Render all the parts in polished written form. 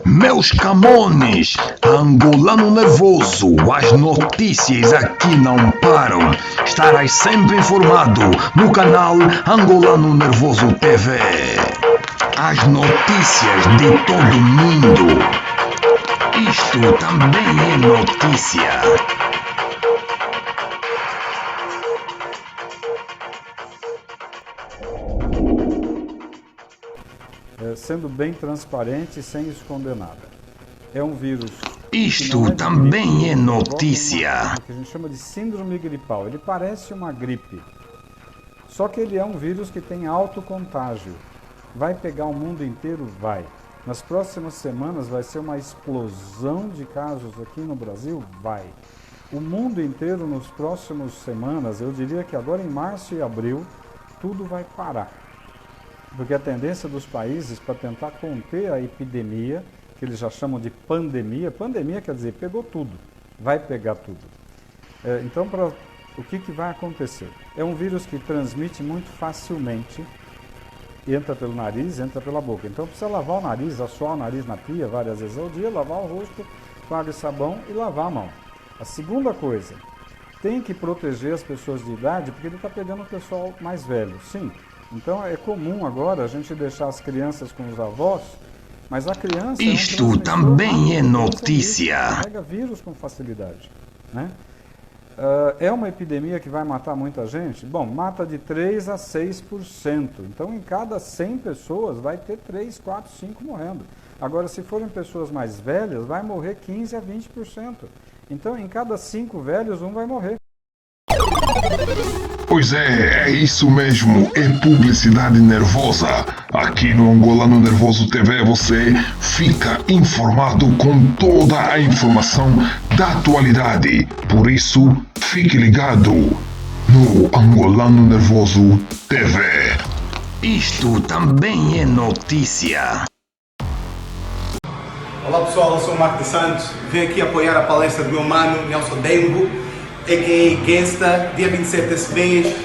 Meus Camones, Angolano Nervoso, as notícias aqui não param. Estarás sempre informado no canal Angolano Nervoso TV. As notícias de todo mundo. Isto também é notícia. Sendo bem transparente e sem esconder nada. É um vírus. Isto também é notícia. Que a gente chama de síndrome gripal. Ele parece uma gripe. Só que ele é um vírus que tem alto contágio. Vai pegar o mundo inteiro? Vai. Nas próximas semanas vai ser uma explosão de casos aqui no Brasil? Vai. O mundo inteiro nas próximas semanas, eu diria que agora em março e abril, tudo vai parar. Porque a tendência dos países para tentar conter a epidemia, que eles já chamam de pandemia, pandemia quer dizer pegou tudo, vai pegar tudo. Então, o que vai acontecer? É um vírus que transmite muito facilmente, entra pelo nariz, entra pela boca. Então precisa lavar o nariz, assoar o nariz na pia várias vezes ao dia, lavar o rosto com água e sabão e lavar a mão. A segunda coisa, tem que proteger as pessoas de idade, porque ele está pegando o pessoal mais velho, sim. Então é comum agora a gente deixar as crianças com os avós, mas a criança Isto também é notícia. Pega vírus com facilidade, né? É uma epidemia que vai matar muita gente? Bom, mata de 3 a 6%. Então em cada 100 pessoas vai ter 3, 4, 5 morrendo. Agora se forem pessoas mais velhas, vai morrer 15 a 20%. Então em cada 5 velhos, um vai morrer. Pois é isso mesmo, é publicidade nervosa. Aqui no Angolano Nervoso TV você fica informado com toda a informação da atualidade. Por isso, fique ligado no Angolano Nervoso TV. Isto também é notícia. Olá pessoal, eu sou o Marco dos Santos. Venho aqui apoiar a palestra do meu mano Nelson Dengo, a.k.a. Gangsta, dia 27 desse mês,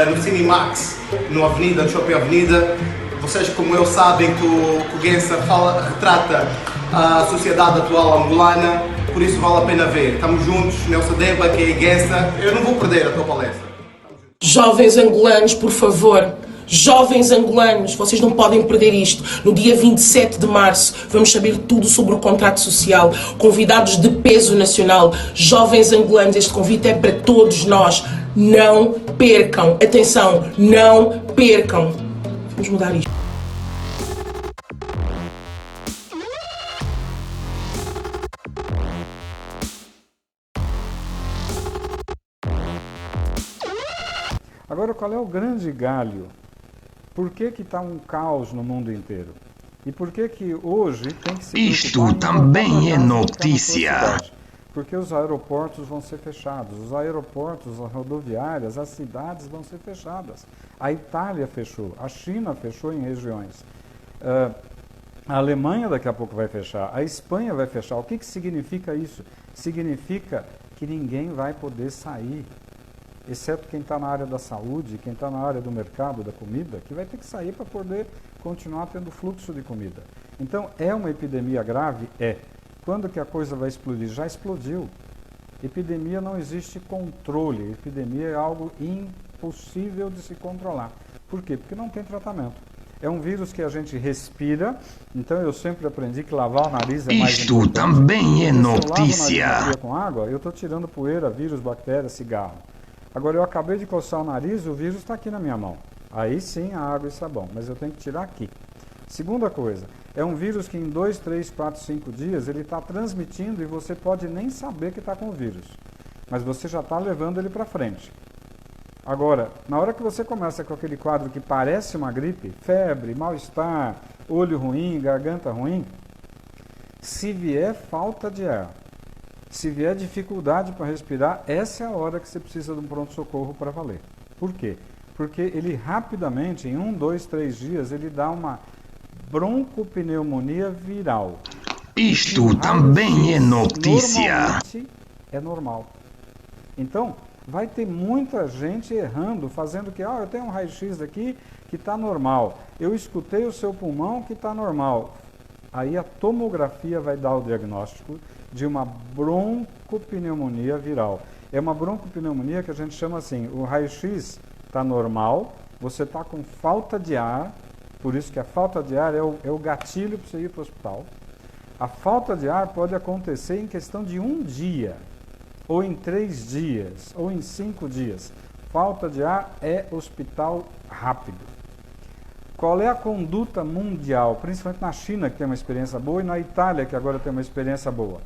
no Cinemax, no Shopping Avenida. Vocês, como eu, sabem que o Gangsta retrata a sociedade atual angolana, por isso vale a pena ver. Estamos juntos, Nelson Dengo, a.k.a. Gangsta. Eu não vou perder a tua palestra. Jovens angolanos, por favor. Jovens angolanos, vocês não podem perder isto. No dia 27 de março vamos saber tudo sobre o contrato social. Convidados de peso nacional. Jovens angolanos, este convite é para todos nós. Não percam. Atenção, não percam. Vamos mudar isto. Agora, qual é o grande galho? Por que está um caos no mundo inteiro? E por que hoje tem que se Isto também é notícia. Porque os aeroportos vão ser fechados, os aeroportos, as rodoviárias, as cidades vão ser fechadas. A Itália fechou, a China fechou em regiões. A Alemanha daqui a pouco vai fechar, a Espanha vai fechar. O que significa isso? Significa que ninguém vai poder sair, exceto quem está na área da saúde, quem está na área do mercado, da comida, que vai ter que sair para poder continuar tendo fluxo de comida. Então, é uma epidemia grave? É. Quando que a coisa vai explodir? Já explodiu. Epidemia não existe controle. Epidemia é algo impossível de se controlar. Por quê? Porque não tem tratamento. É um vírus que a gente respira, então eu sempre aprendi que lavar o nariz é mais importante. Isto também é Se eu notícia. lavo o nariz com água, eu estou tirando poeira, vírus, bactéria, cigarro. Agora, eu acabei de coçar o nariz, o vírus está aqui na minha mão. Aí sim, a água e sabão, mas eu tenho que tirar aqui. Segunda coisa, é um vírus que em 2, 3, 4, 5 dias ele está transmitindo e você pode nem saber que está com o vírus. Mas você já está levando ele para frente. Agora, na hora que você começa com aquele quadro que parece uma gripe, febre, mal-estar, olho ruim, garganta ruim, se vier falta de ar, se vier dificuldade para respirar, essa é a hora que você precisa de um pronto-socorro para valer. Por quê? Porque ele rapidamente, em 1, 2, 3 dias, ele dá uma broncopneumonia viral. Isto também é notícia. Normalmente é normal. Então, vai ter muita gente errando, fazendo que, eu tenho um raio-x aqui que está normal. Eu escutei o seu pulmão que está normal. Aí a tomografia vai dar o diagnóstico de uma broncopneumonia viral. É uma broncopneumonia que a gente chama assim, o raio-x está normal, você está com falta de ar, por isso que a falta de ar é o gatilho para você ir para o hospital. A falta de ar pode acontecer em questão de 1 dia, ou em 3 dias, ou em 5 dias. Falta de ar é hospital rápido. Qual é a conduta mundial, principalmente na China, que tem uma experiência boa, e na Itália, que agora tem uma experiência boa?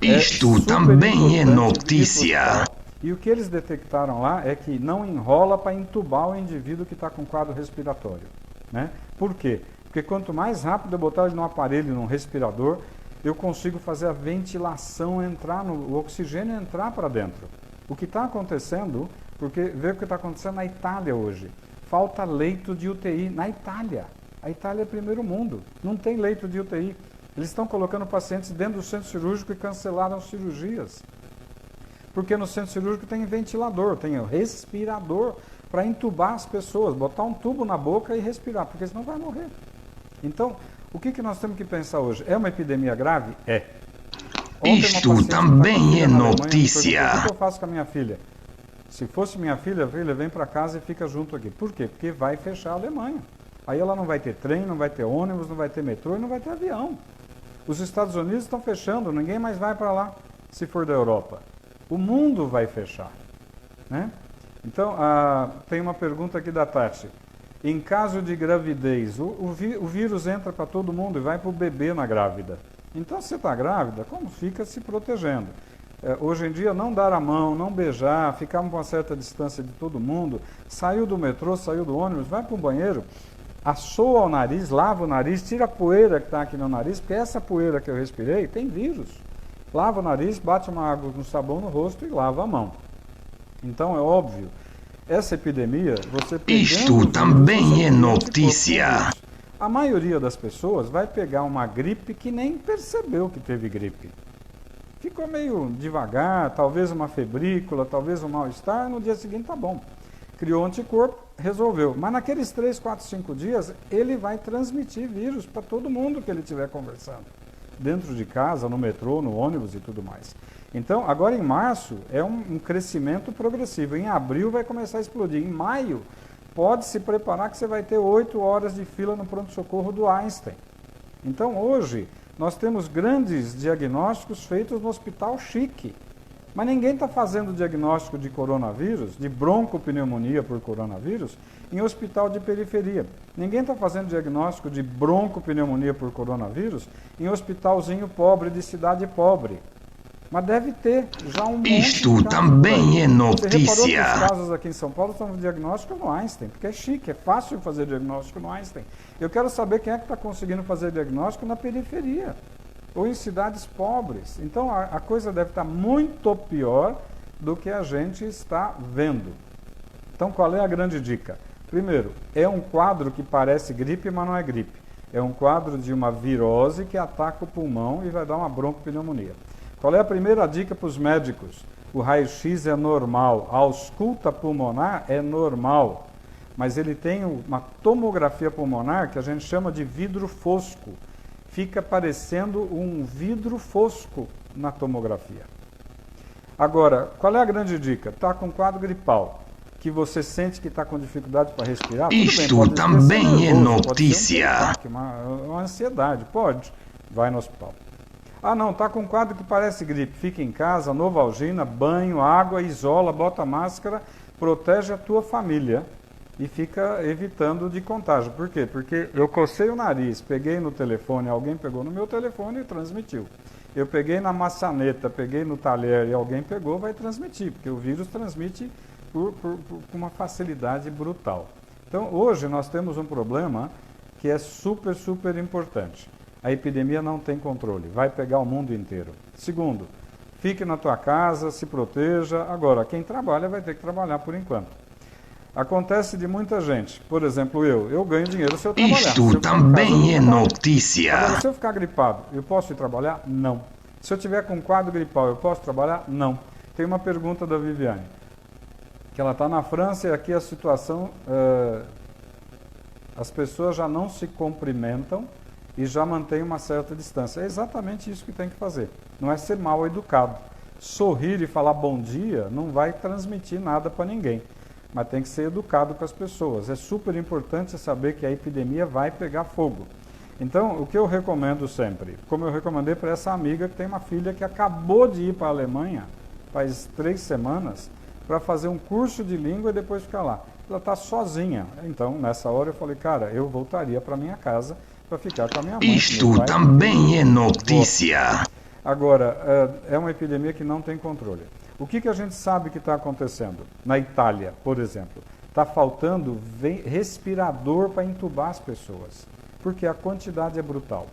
Isto também é notícia. E o que eles detectaram lá é que não enrola para entubar o indivíduo que está com quadro respiratório. Né? Por quê? Porque quanto mais rápido eu botar ele num aparelho, num respirador, eu consigo fazer a ventilação entrar, o oxigênio entrar para dentro. O que está acontecendo, porque vê o que está acontecendo na Itália hoje. Falta leito de UTI na Itália. A Itália é primeiro mundo, não tem leito de UTI. Eles estão colocando pacientes dentro do centro cirúrgico e cancelaram cirurgias. Porque no centro cirúrgico tem ventilador, tem respirador para entubar as pessoas, botar um tubo na boca e respirar, porque senão vai morrer. Então, o que nós temos que pensar hoje? É uma epidemia grave? É. Isto também é notícia. O que eu faço com a minha filha? Se fosse minha filha vem para casa e fica junto aqui. Por quê? Porque vai fechar a Alemanha. Aí ela não vai ter trem, não vai ter ônibus, não vai ter metrô e não vai ter avião. Os Estados Unidos estão fechando, ninguém mais vai para lá, se for da Europa. O mundo vai fechar. Né? Então, tem uma pergunta aqui da Tati. Em caso de gravidez, o vírus entra para todo mundo e vai para o bebê na grávida. Então, se você está grávida, como fica se protegendo? Hoje em dia, não dar a mão, não beijar, ficar com uma certa distância de todo mundo, saiu do metrô, saiu do ônibus, vai para um banheiro, assoa o nariz, lava o nariz, tira a poeira que está aqui no nariz, porque essa poeira que eu respirei tem vírus. Lava o nariz, bate uma água com sabão no rosto e lava a mão. Então, é óbvio, essa epidemia, você pegando Isto também é notícia. A maioria das pessoas vai pegar uma gripe que nem percebeu que teve gripe. Ficou meio devagar, talvez uma febrícula, talvez um mal-estar, no dia seguinte tá bom. Criou anticorpo, resolveu. Mas naqueles 3, 4, 5 dias, ele vai transmitir vírus para todo mundo que ele estiver conversando. Dentro de casa, no metrô, no ônibus e tudo mais. Então, agora em março, é um crescimento progressivo. Em abril vai começar a explodir. Em maio, pode se preparar que você vai ter 8 horas de fila no pronto-socorro do Einstein. Então, hoje, nós temos grandes diagnósticos feitos no hospital chique. Mas ninguém está fazendo diagnóstico de coronavírus, de broncopneumonia por coronavírus, em hospital de periferia. Ninguém está fazendo diagnóstico de broncopneumonia por coronavírus em hospitalzinho pobre, de cidade pobre. Mas deve ter já um monte Isto de casos também é Você reparou que notícia. os casos aqui em São Paulo estão no diagnóstico no Einstein, porque é chique, é fácil fazer diagnóstico no Einstein. Eu quero saber quem é que está conseguindo fazer diagnóstico na periferia ou em cidades pobres. Então a coisa deve estar muito pior do que a gente está vendo. Então qual é a grande dica? Primeiro, é um quadro que parece gripe, mas não é gripe. É um quadro de uma virose que ataca o pulmão e vai dar uma broncopneumonia. Qual é a primeira dica para os médicos? O raio-x é normal, a ausculta pulmonar é normal, mas ele tem uma tomografia pulmonar que a gente chama de vidro fosco. Fica parecendo um vidro fosco na tomografia. Agora, qual é a grande dica? Está com quadro gripal, que você sente que está com dificuldade para respirar. Isto também é notícia. Uma ansiedade, pode, vai no hospital. Ah não, está com um quadro que parece gripe, fica em casa, Novalgina, banho, água, isola, bota máscara, protege a tua família e fica evitando de contágio. Por quê? Porque eu cocei o nariz, peguei no telefone, alguém pegou no meu telefone e transmitiu. Eu peguei na maçaneta, peguei no talher e alguém pegou, vai transmitir, porque o vírus transmite com uma facilidade brutal. Então hoje nós temos um problema que é super, super importante. A epidemia não tem controle, vai pegar o mundo inteiro. Segundo, fique na tua casa, se proteja. Agora, quem trabalha vai ter que trabalhar por enquanto. Acontece de muita gente, por exemplo, eu ganho dinheiro se eu trabalhar. Isto também é notícia. Agora, se eu ficar gripado, eu posso ir trabalhar? Não. Se eu tiver com quadro gripal, eu posso trabalhar? Não. Tem uma pergunta da Viviane, que ela está na França e aqui a situação, as pessoas já não se cumprimentam e já mantém uma certa distância. É exatamente isso que tem que fazer. Não é ser mal educado. Sorrir e falar bom dia não vai transmitir nada para ninguém, mas tem que ser educado com as pessoas. É super importante saber que a epidemia vai pegar fogo. Então, o que eu recomendo sempre, como eu recomendei para essa amiga que tem uma filha que acabou de ir para a Alemanha, faz 3 semanas, para fazer um curso de língua e depois ficar lá. Ela está sozinha. Então, nessa hora eu falei, cara, eu voltaria para minha casa para ficar com a minha mãe. Isto também é notícia. Agora, é uma epidemia que não tem controle. O que a gente sabe que está acontecendo? Na Itália, por exemplo, está faltando respirador para entubar as pessoas, porque a quantidade é brutal.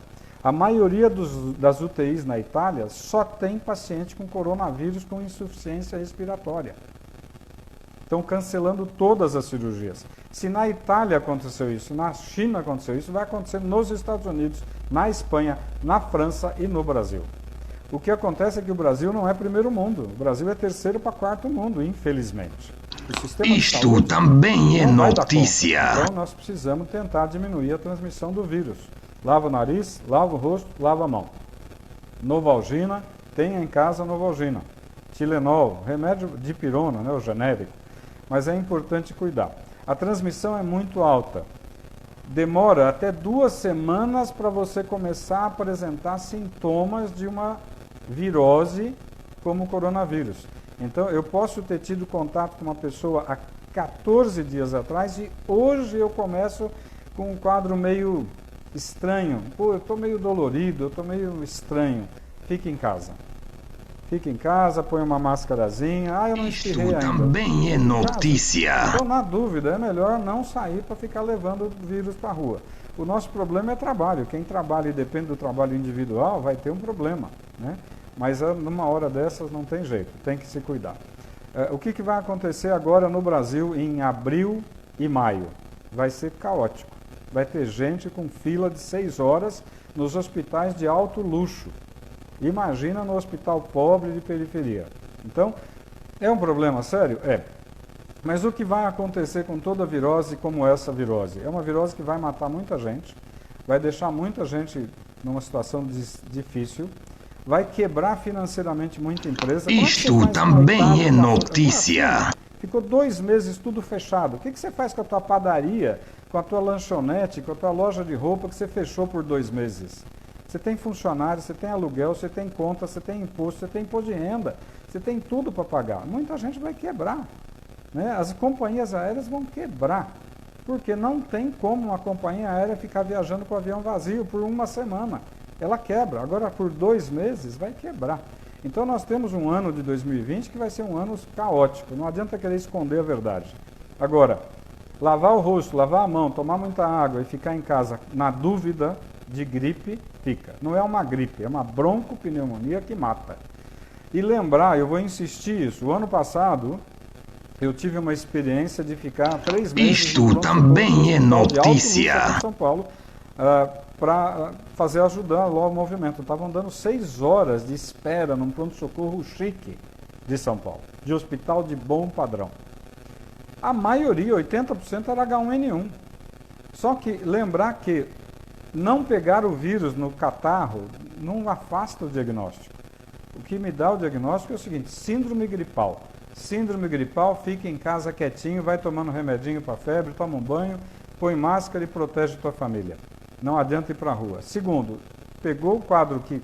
A maioria das UTIs na Itália só tem paciente com coronavírus com insuficiência respiratória. Estão cancelando todas as cirurgias. Se na Itália aconteceu isso, na China aconteceu isso, vai acontecer nos Estados Unidos, na Espanha, na França e no Brasil. O que acontece é que o Brasil não é primeiro mundo. O Brasil é terceiro para quarto mundo, infelizmente. O sistema Isto de saúde também é não vai dar notícia. conta. Então nós precisamos tentar diminuir a transmissão do vírus. Lava o nariz, lava o rosto, lava a mão. Novalgina, tenha em casa Novalgina. Tilenol, remédio de pirona, né, o genérico. Mas é importante cuidar. A transmissão é muito alta. Demora até 2 semanas para você começar a apresentar sintomas de uma virose como o coronavírus. Então, eu posso ter tido contato com uma pessoa há 14 dias atrás e hoje eu começo com um quadro meio estranho. Pô, eu estou meio dolorido, eu estou meio estranho. Fique em casa. Fique em casa, põe uma máscarazinha. Eu não Isto espirrei ainda. também é notícia. Então, na dúvida, é melhor não sair para ficar levando o vírus para a rua. O nosso problema é trabalho. Quem trabalha e depende do trabalho individual vai ter um problema, né? Mas numa hora dessas não tem jeito, tem que se cuidar. O que vai acontecer agora no Brasil em abril e maio? Vai ser caótico. Vai ter gente com fila de 6 horas nos hospitais de alto luxo. Imagina no hospital pobre de periferia. Então, é um problema sério? É. Mas o que vai acontecer com toda virose como essa virose? É uma virose que vai matar muita gente, vai deixar muita gente numa situação difícil, vai quebrar financeiramente muita empresa. Isto também é notícia. Ficou 2 meses tudo fechado. O que você faz com a tua padaria, com a tua lanchonete, com a tua loja de roupa que você fechou por 2 meses? Você tem funcionário, você tem aluguel, você tem conta, você tem imposto, você tem imposto de renda, você tem tudo para pagar. Muita gente vai quebrar, né? As companhias aéreas vão quebrar, porque não tem como uma companhia aérea ficar viajando com o avião vazio por 1 semana. Ela quebra. Agora, por 2 meses, vai quebrar. Então, nós temos um ano de 2020 que vai ser um ano caótico. Não adianta querer esconder a verdade. Agora, lavar o rosto, lavar a mão, tomar muita água e ficar em casa na dúvida de gripe, fica. Não é uma gripe, é uma broncopneumonia que mata. E lembrar, eu vou insistir isso, o ano passado eu tive uma experiência de ficar 3 meses Isto também é notícia. em São Paulo para ajudar lá o movimento. Estavam dando 6 horas de espera num pronto-socorro chique de São Paulo, de hospital de bom padrão. A maioria, 80%, era H1N1. Só que lembrar que não pegar o vírus no catarro não afasta o diagnóstico. O que me dá o diagnóstico é o seguinte: síndrome gripal. Síndrome gripal, fica em casa quietinho, vai tomando remedinho para febre, toma um banho, põe máscara e protege tua família. Não adianta ir para a rua. Segundo, pegou o quadro que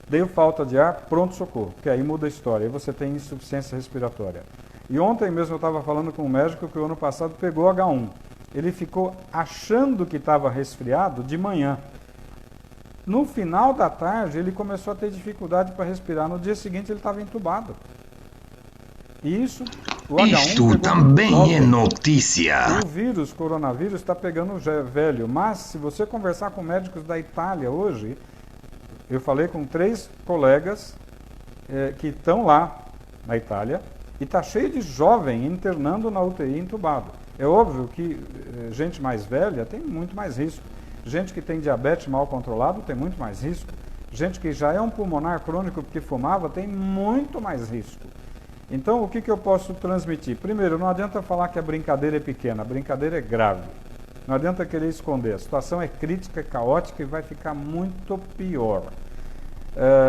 deu falta de ar, pronto-socorro, que aí muda a história, aí você tem insuficiência respiratória. E ontem mesmo eu estava falando com um médico que o ano passado pegou H1. Ele ficou achando que estava resfriado de manhã. No final da tarde, ele começou a ter dificuldade para respirar. No dia seguinte, ele estava entubado. E isso, o H1 Isto também é notícia. O vírus, coronavírus, está pegando velho. Mas, se você conversar com médicos da Itália hoje, eu falei com 3 colegas que estão lá na Itália, e está cheio de jovem internando na UTI entubado. É óbvio que gente mais velha tem muito mais risco. Gente que tem diabetes mal controlado tem muito mais risco. Gente que já é um pulmonar crônico porque fumava tem muito mais risco. Então, o que eu posso transmitir? Primeiro, não adianta falar que a brincadeira é pequena, a brincadeira é grave. Não adianta querer esconder. A situação é crítica, é caótica e vai ficar muito pior.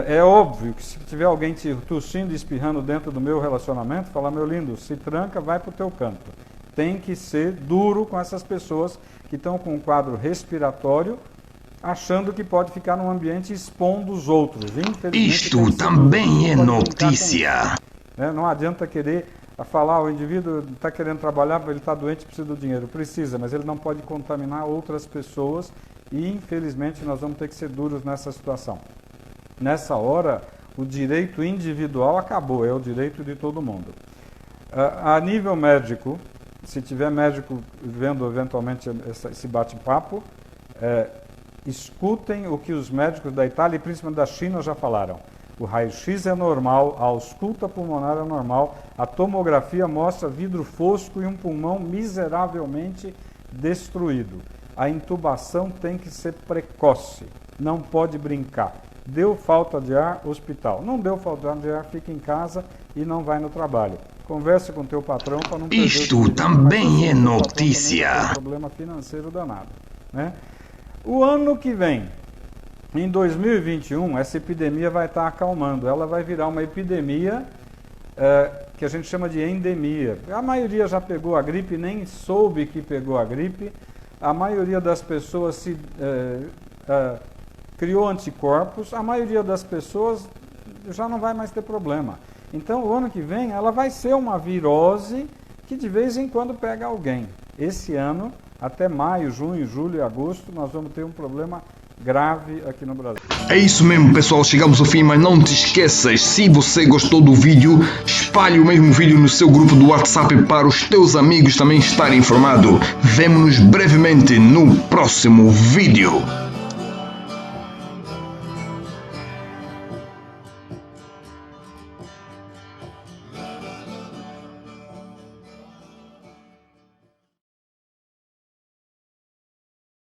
É óbvio que se tiver alguém te tossindo e espirrando dentro do meu relacionamento, falar, meu lindo, se tranca, vai para o teu canto. Tem que ser duro com essas pessoas que estão com um quadro respiratório, achando que pode ficar num ambiente expondo os outros. Isto também é notícia. Não adianta querer falar, o indivíduo está querendo trabalhar, ele está doente, precisa do dinheiro. Precisa, mas ele não pode contaminar outras pessoas e, infelizmente, nós vamos ter que ser duros nessa situação. Nessa hora, o direito individual acabou, é o direito de todo mundo. A nível médico, se tiver médico vendo eventualmente esse bate-papo, escutem o que os médicos da Itália e principalmente da China já falaram. O raio-x é normal, a ausculta pulmonar é normal, a tomografia mostra vidro fosco e um pulmão miseravelmente destruído. A intubação tem que ser precoce, não pode brincar. Deu falta de ar, hospital. Não deu falta de ar, fica em casa e não vai no trabalho. Converse com teu patrão para não perder Isto também é notícia. Um problema financeiro danado, né? O ano que vem, em 2021, essa epidemia vai estar acalmando. Ela vai virar uma epidemia que a gente chama de endemia. A maioria já pegou a gripe, nem soube que pegou a gripe. A maioria das pessoas criou anticorpos. A maioria das pessoas já não vai mais ter problema. Então, o ano que vem, ela vai ser uma virose que de vez em quando pega alguém. Esse ano, até maio, junho, julho e agosto, nós vamos ter um problema grave aqui no Brasil. É isso mesmo, pessoal, chegamos ao fim, mas não te esqueças, se você gostou do vídeo, espalhe o mesmo vídeo no seu grupo do WhatsApp para os teus amigos também estarem informados. Vemo-nos brevemente no próximo vídeo.